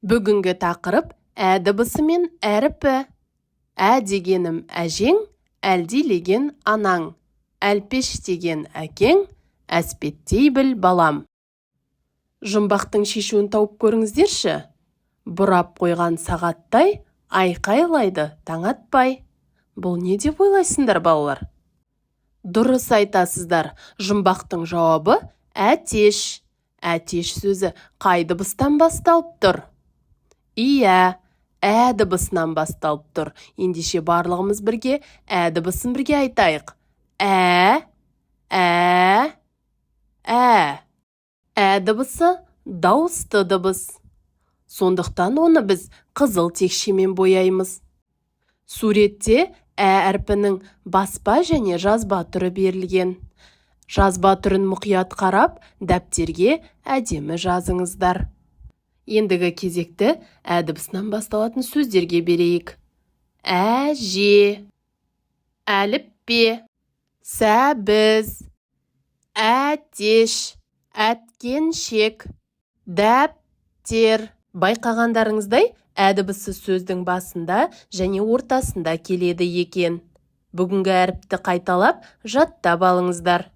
Бүгінгі тақырып ә дыбысы мен әріпі. Ә дегенім әжең, әл деген анаң, әлпеш деген әкең, әспеттей біл балам. Жұмбақтың шешуін тауып көріңіздерші. Бұрап қойған сағаттай айқайлайды таң атпай. Бұл не деп ойлайсыңдар балалар? Дұрыс айтасыздар. Жұмбақтың жауабы әтеш. Әтеш сөзі қай дыбыстан басталып тұр? Иә, ә дыбысынан басталып тұр. Ендеше барлығымыз бірге ә дыбысын бірге айтайық. Ә. Ә дыбысы дауысты дыбыс. Сондықтан оны біз қызыл текшемен бояймыз. Суретте ә әрпінің баспа және жазба түрі берілген. Жазба түрін мұқият қарап, дәптерге әдемі жазыңыздар. Ендігі кезекті ә дыбысынан басталатын сөздерге берейік. Әже, әліппе, сәбіз, әтеш, әткеншек, дәптер. Байқағандарыңыздай, ә дыбысы сөздің басында және ортасында келеді екен. Бүгінгі әріпті қайталап, жаттап алыңыздар.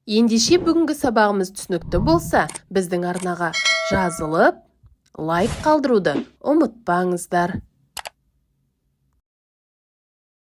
Ендеше бүгінгі сабағымыз түсінікті болса, біздің арнаға жазылып, лайк қалдыруды ұмытпаңыздар.